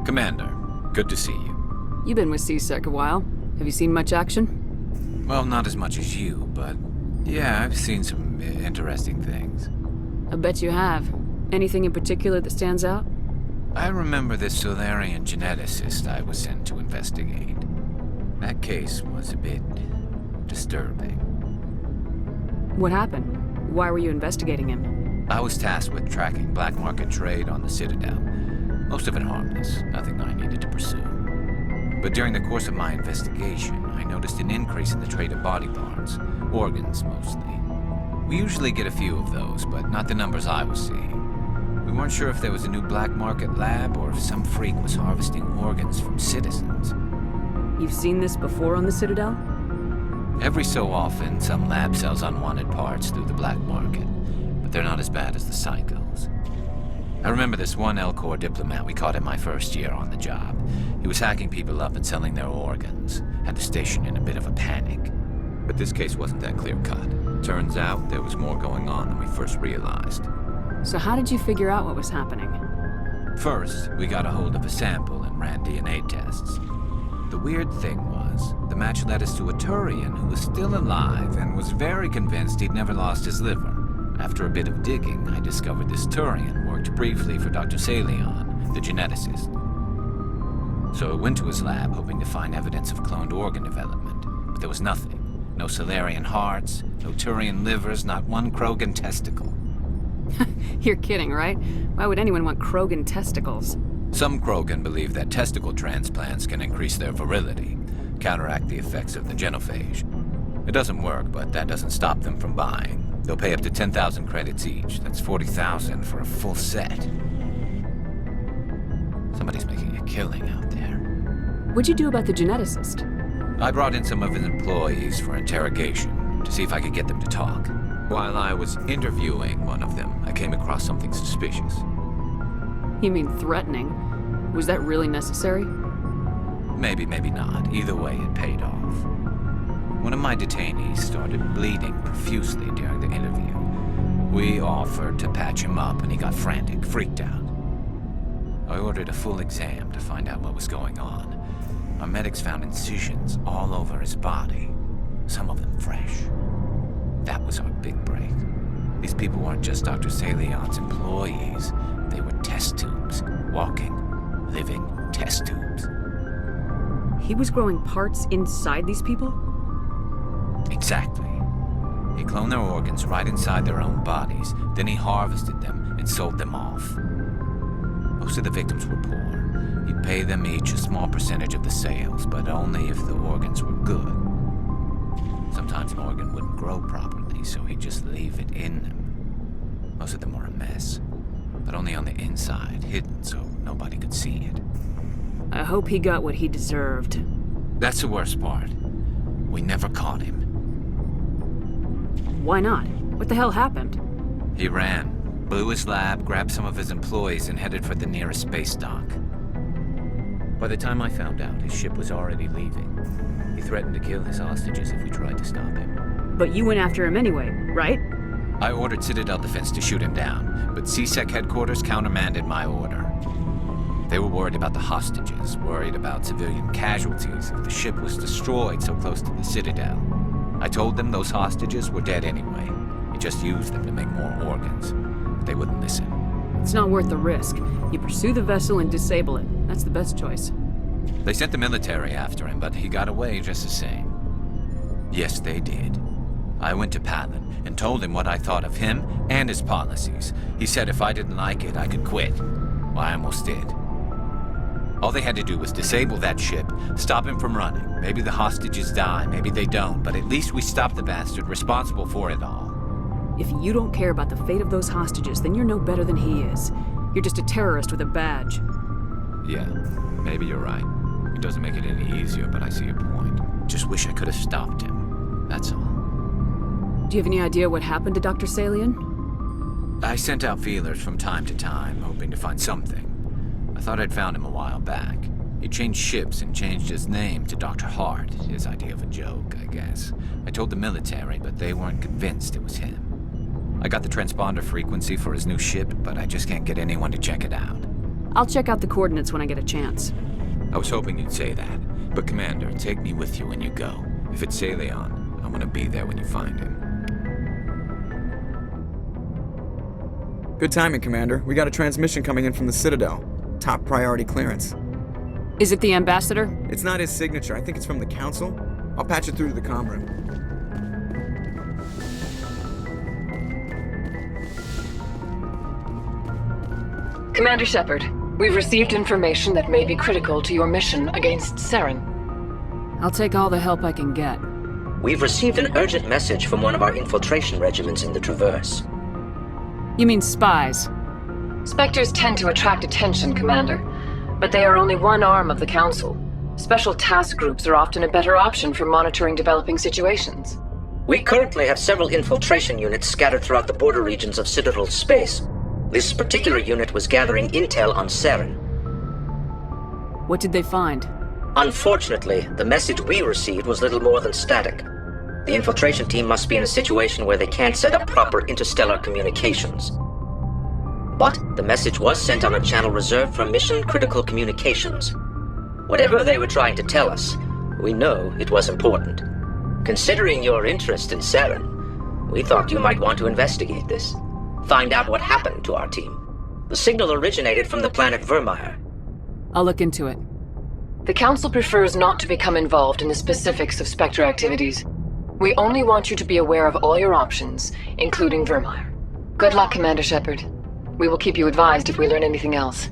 Commander, good to see you. You've been with CSEC a while. Have you seen much action? Well, not as much as you, but yeah, I've seen some interesting things. I bet you have. Anything in particular that stands out? I remember this Solarian geneticist I was sent to investigate. That case was a bit disturbing. What happened? Why were you investigating him? I was tasked with tracking black market trade on the Citadel. Most of it harmless, nothing I needed to pursue. But during the course of my investigation, I noticed an increase in the trade of body parts, organs mostly. We usually get a few of those, but not the numbers I was seeing. We weren't sure if there was a new black market lab or if some freak was harvesting organs from citizens. You've seen this before on the Citadel? Every so often, some lab sells unwanted parts through the black market, but they're not as bad as the psychos. I remember this one L-Corps diplomat we caught in my first year on the job. He was hacking people up and selling their organs, had the station in a bit of a panic. But this case wasn't that clear-cut. Turns out there was more going on than we first realized. So how did you figure out what was happening? First, we got a hold of a sample and ran DNA tests. The weird thing was, the match led us to a Turian who was still alive and was very convinced he'd never lost his liver. After a bit of digging, I discovered this Turian worked briefly for Dr. Salion, the geneticist. So I went to his lab hoping to find evidence of cloned organ development, but there was nothing. No Solarian hearts, no Turian livers, not one Krogan testicle. You're kidding, right? Why would anyone want Krogan testicles? Some Krogan believe that testicle transplants can increase their virility, counteract the effects of the genophage. It doesn't work, but that doesn't stop them from buying. They'll pay up to 10,000 credits each. That's 40,000 for a full set. Somebody's making a killing out there. What'd you do about the geneticist? I brought in some of his employees for interrogation to see if I could get them to talk. While I was interviewing one of them, I came across something suspicious. You mean threatening? Was that really necessary? Maybe, maybe not. Either way, it paid off. One of my detainees started bleeding profusely during the interview. We offered to patch him up, and he got frantic, freaked out. I ordered a full exam to find out what was going on. Our medics found incisions all over his body, some of them fresh. That was our big break. These people weren't just Dr. Salion's employees. They were test tubes, walking, living test tubes. He was growing parts inside these people? Exactly. He cloned their organs right inside their own bodies, then he harvested them and sold them off. Most of the victims were poor. He'd pay them each a small percentage of the sales, but only if the organs were good. Sometimes an organ wouldn't grow properly, so he'd just leave it in them. Most of them were a mess, but only on the inside, hidden so nobody could see it. I hope he got what he deserved. That's the worst part. We never caught him. Why not? What the hell happened? He ran, blew his lab, grabbed some of his employees, and headed for the nearest space dock. By the time I found out, his ship was already leaving. He threatened to kill his hostages if we tried to stop him. But you went after him anyway, right? I ordered Citadel Defense to shoot him down, but CSEC headquarters countermanded my order. They were worried about the hostages, worried about civilian casualties if the ship was destroyed so close to the Citadel. I told them those hostages were dead anyway. He just used them to make more organs. But they wouldn't listen. It's not worth the risk. You pursue the vessel and disable it. That's the best choice. They sent the military after him, but he got away just the same. Yes, they did. I went to Palin and told him what I thought of him and his policies. He said if I didn't like it, I could quit. Well, I almost did. All they had to do was disable that ship, stop him from running. Maybe the hostages die, maybe they don't, but at least we stopped the bastard responsible for it all. If you don't care about the fate of those hostages, then you're no better than he is. You're just a terrorist with a badge. Yeah, maybe you're right. It doesn't make it any easier, but I see your point. Just wish I could have stopped him. That's all. Do you have any idea what happened to Dr. Salion? I sent out feelers from time to time, hoping to find something. I thought I'd found him a while back. He changed ships and changed his name to Dr. Hart, his idea of a joke, I guess. I told the military, but they weren't convinced it was him. I got the transponder frequency for his new ship, but I just can't get anyone to check it out. I'll check out the coordinates when I get a chance. I was hoping you'd say that. But Commander, take me with you when you go. If it's Leon, I want to be there when you find him. Good timing, Commander. We got a transmission coming in from the Citadel. Top priority clearance. Is it the ambassador? It's not his signature. I think it's from the Council. I'll patch it through to the comm room. Commander Shepard, we've received information that may be critical to your mission against Saren. I'll take all the help I can get. We've received an urgent message from one of our infiltration regiments in the Traverse. You mean spies? Spectres tend to attract attention, Commander, but they are only one arm of the Council. Special task groups are often a better option for monitoring developing situations. We currently have several infiltration units scattered throughout the border regions of Citadel space. This particular unit was gathering intel on Saren. What did they find? Unfortunately, the message we received was little more than static. The infiltration team must be in a situation where they can't set up proper interstellar communications. But the message was sent on a channel reserved for mission-critical communications. Whatever they were trying to tell us, we know it was important. Considering your interest in Saren, we thought you might want to investigate this. Find out what happened to our team. The signal originated from the planet Vermeer. I'll look into it. The Council prefers not to become involved in the specifics of Spectre activities. We only want you to be aware of all your options, including Vermeer. Good luck, Commander Shepard. We will keep you advised if we learn anything else.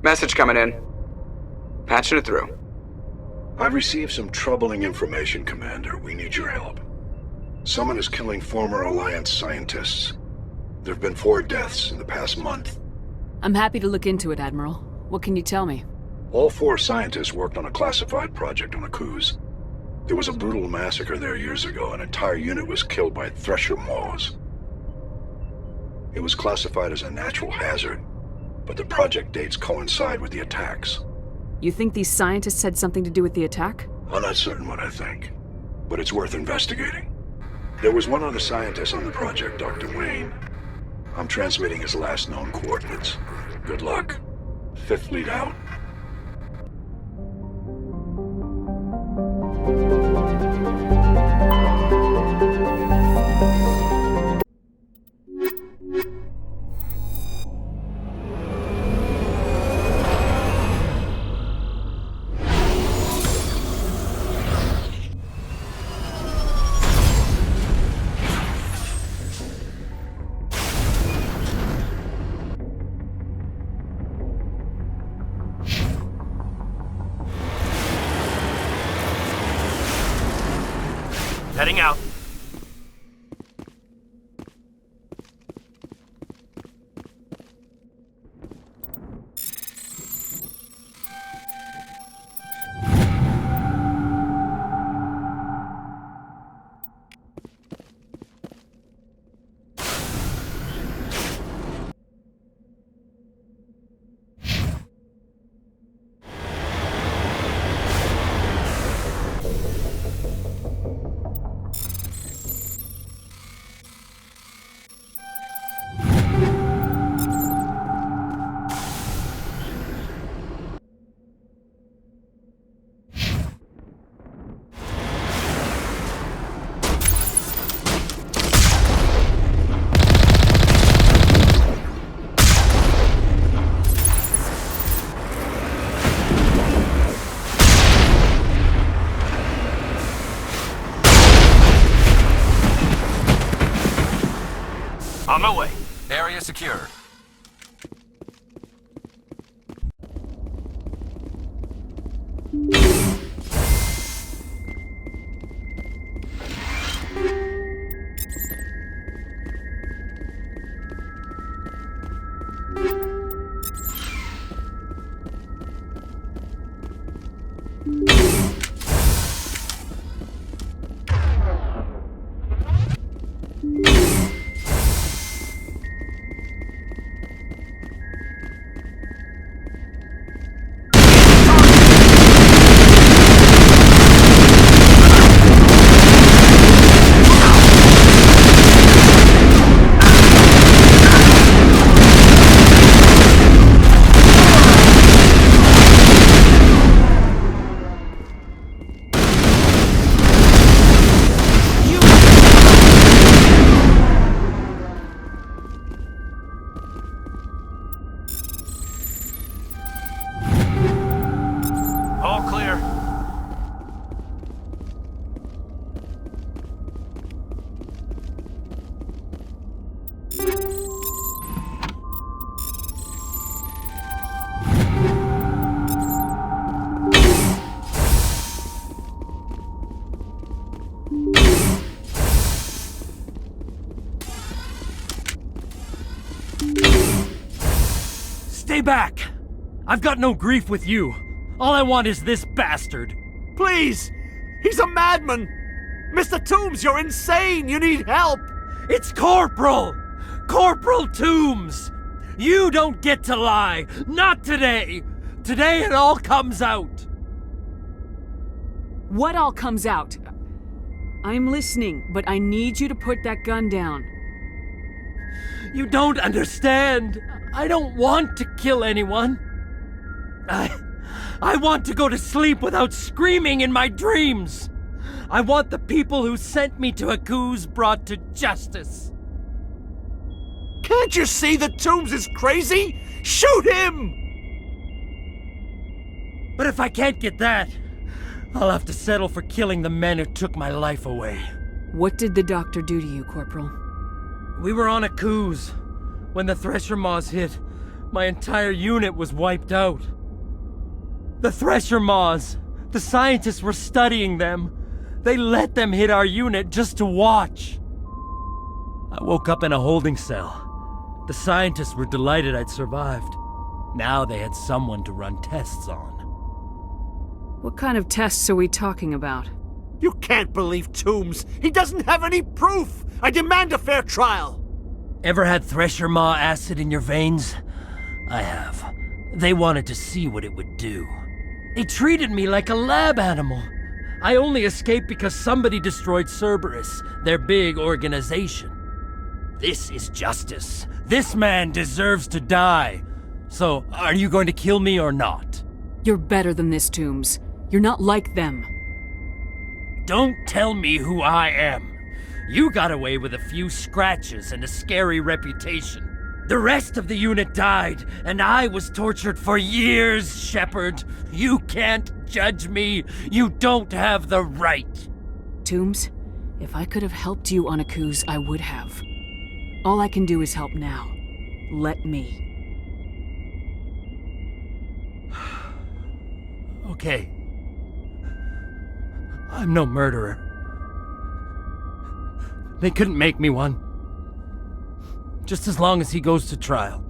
Message coming in. Patching it through. I've received some troubling information, Commander. We need your help. Someone is killing former Alliance scientists. There have been 4 deaths in the past month. I'm happy to look into it, Admiral. What can you tell me? All 4 scientists worked on a classified project on Akuz. There was a brutal massacre there years ago. An entire unit was killed by Thresher Maws. It was classified as a natural hazard, but the project dates coincide with the attacks. You think these scientists had something to do with the attack? I'm not certain what I think, but it's worth investigating. There was one other scientist on the project, Dr. Wayne. I'm transmitting his last known coordinates. Good luck. 5th Fleet out. Heading out. On my way. Area secure. Stay back! I've got no grief with you. All I want is this bastard. Please! He's a madman! Mr. Toombs, you're insane! You need help! It's Corporal! Corporal Toombs! You don't get to lie! Not today! Today it all comes out! What all comes out? I'm listening, but I need you to put that gun down. You don't understand! I don't want to kill anyone. I want to go to sleep without screaming in my dreams! I want the people who sent me to Aku's brought to justice. Can't you see that Toombs is crazy? Shoot him! But if I can't get that, I'll have to settle for killing the men who took my life away. What did the doctor do to you, Corporal? We were on Aku's. When the Thresher Maws hit, my entire unit was wiped out. The Thresher Maws, the scientists were studying them. They let them hit our unit just to watch. I woke up in a holding cell. The scientists were delighted I'd survived. Now they had someone to run tests on. What kind of tests are we talking about? You can't believe Toombs! He doesn't have any proof! I demand a fair trial! Ever had Thresher Maw acid in your veins? I have. They wanted to see what it would do. They treated me like a lab animal. I only escaped because somebody destroyed Cerberus, their big organization. This is justice. This man deserves to die. So, are you going to kill me or not? You're better than this, Toombs. You're not like them. Don't tell me who I am. You got away with a few scratches and a scary reputation. The rest of the unit died, and I was tortured for years, Shepard. You can't judge me. You don't have the right. Toombs, if I could have helped you on Aku's, I would have. All I can do is help now. Let me. Okay. I'm no murderer. They couldn't make me one. Just as long as he goes to trial.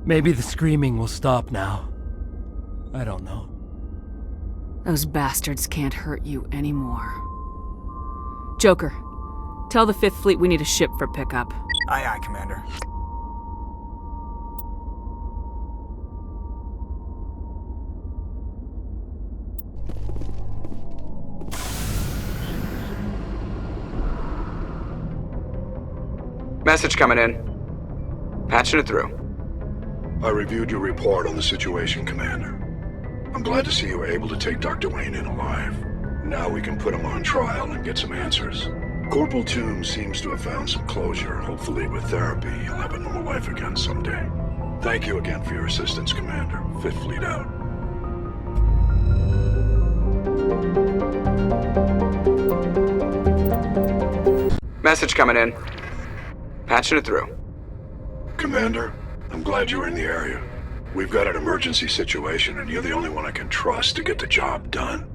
Maybe the screaming will stop now. I don't know. Those bastards can't hurt you anymore. Joker, tell the 5th Fleet we need a ship for pickup. Aye, aye, Commander. Message coming in. Patching it through. I reviewed your report on the situation, Commander. I'm glad to see you were able to take Dr. Wayne in alive. Now we can put him on trial and get some answers. Corporal Toombs seems to have found some closure. Hopefully with therapy, he'll have a normal life again someday. Thank you again for your assistance, Commander. 5th Fleet out. Message coming in. Patching it through. Commander, I'm glad you were in the area. We've got an emergency situation, and you're the only one I can trust to get the job done.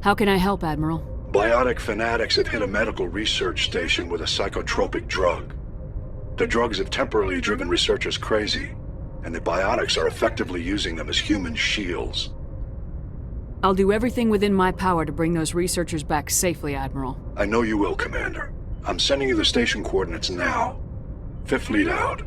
How can I help, Admiral? Biotic fanatics have hit a medical research station with a psychotropic drug. The drugs have temporarily driven researchers crazy, and the biotics are effectively using them as human shields. I'll do everything within my power to bring those researchers back safely, Admiral. I know you will, Commander. I'm sending you the station coordinates now. 5th Fleet out.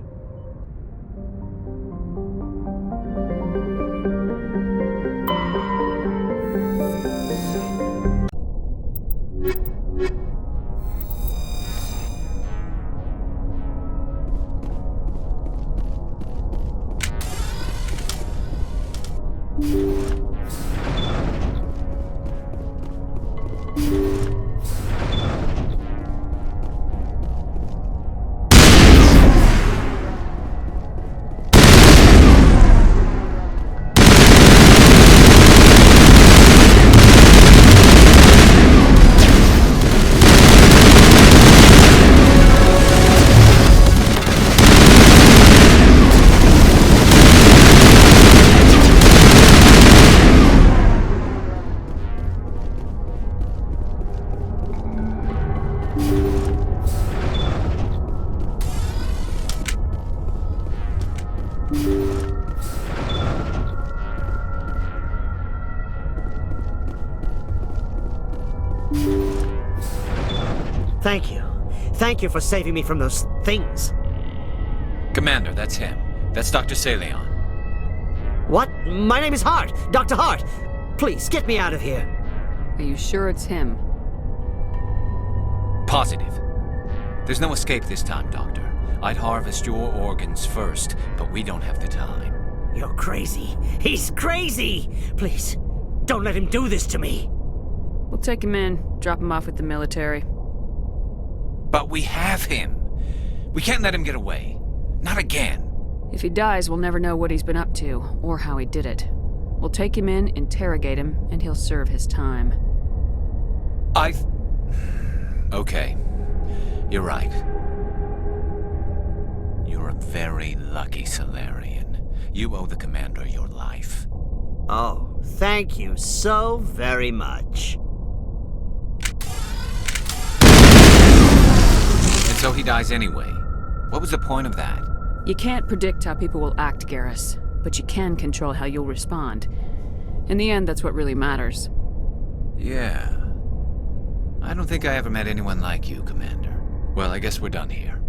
Thank you. Thank you for saving me from those things. Commander, that's him. That's Dr. Saleon. What? My name is Hart. Dr. Hart. Please, get me out of here. Are you sure it's him? Positive. There's no escape this time, Doctor. I'd harvest your organs first, but we don't have the time. You're crazy. He's crazy! Please, don't let him do this to me. We'll take him in, drop him off with the military. But we have him. We can't let him get away. Not again. If he dies, we'll never know what he's been up to, or how he did it. We'll take him in, interrogate him, and he'll serve his time. Okay. You're right. You're a very lucky Solarian. You owe the Commander your life. Oh, thank you so very much. And so he dies anyway. What was the point of that? You can't predict how people will act, Garrus, but you can control how you'll respond. In the end, that's what really matters. Yeah. I don't think I ever met anyone like you, Commander. Well, I guess we're done here.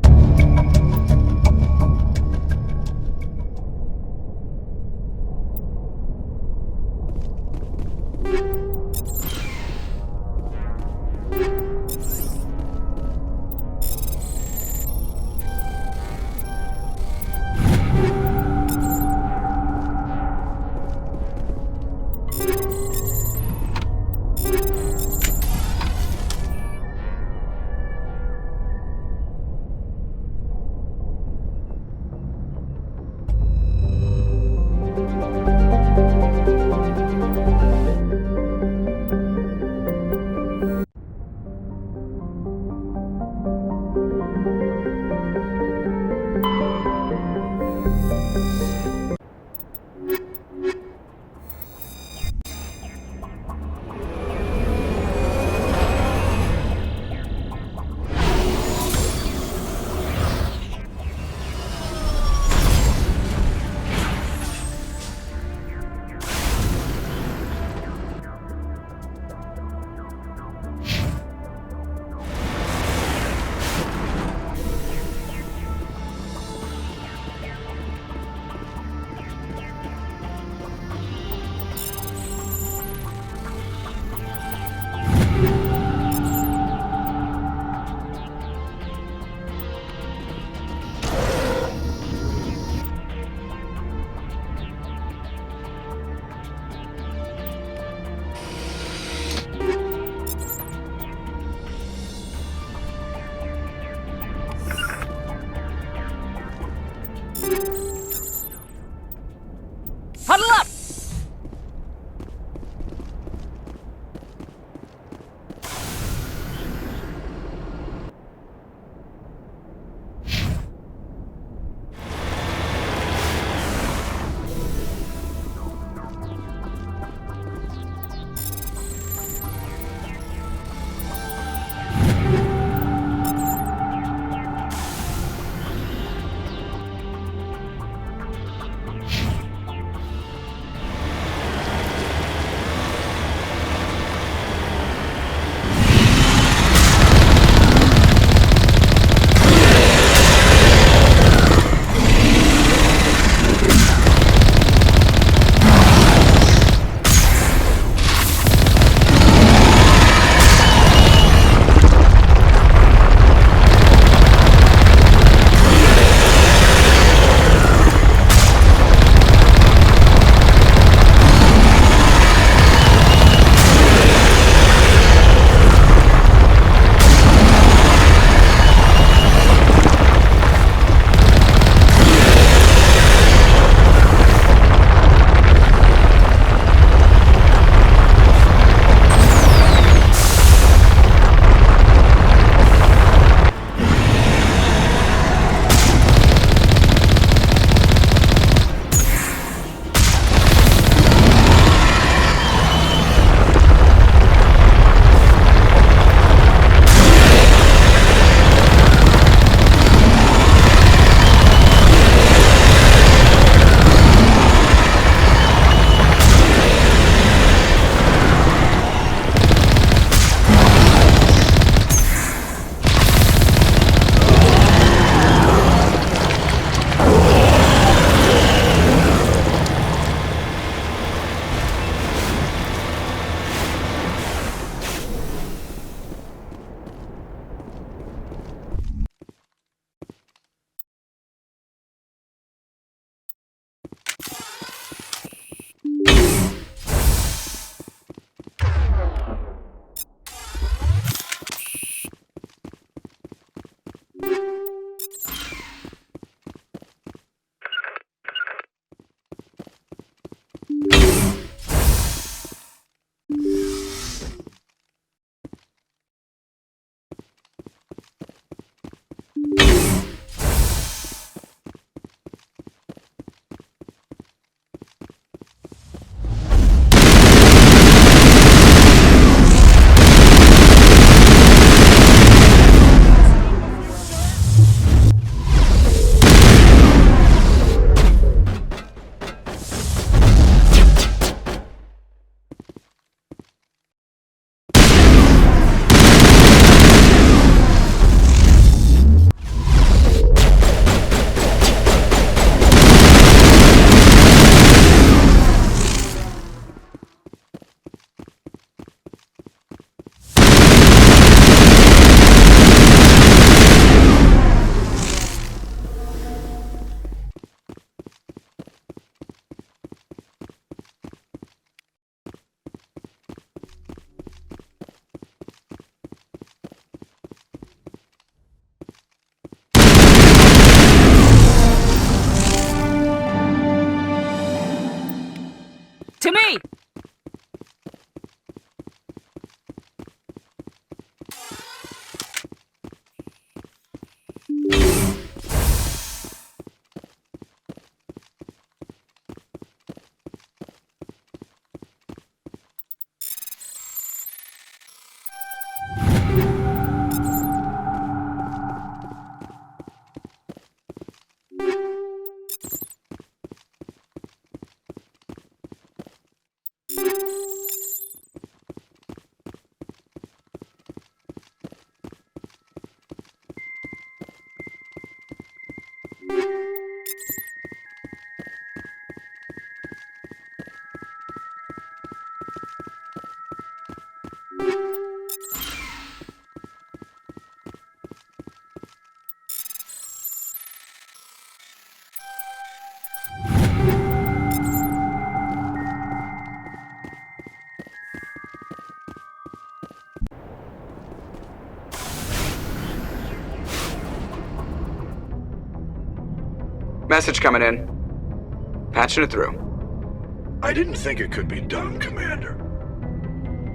Message coming in. Patching it through. I didn't think it could be done, Commander.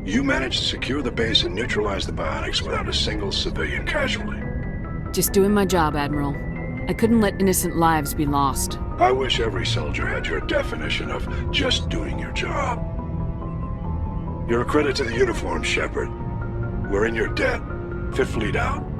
You managed to secure the base and neutralize the bionics without a single civilian casualty. Just doing my job, Admiral. I couldn't let innocent lives be lost. I wish every soldier had your definition of just doing your job. You're a credit to the uniform, Shepard. We're in your debt. Fifth Fleet out.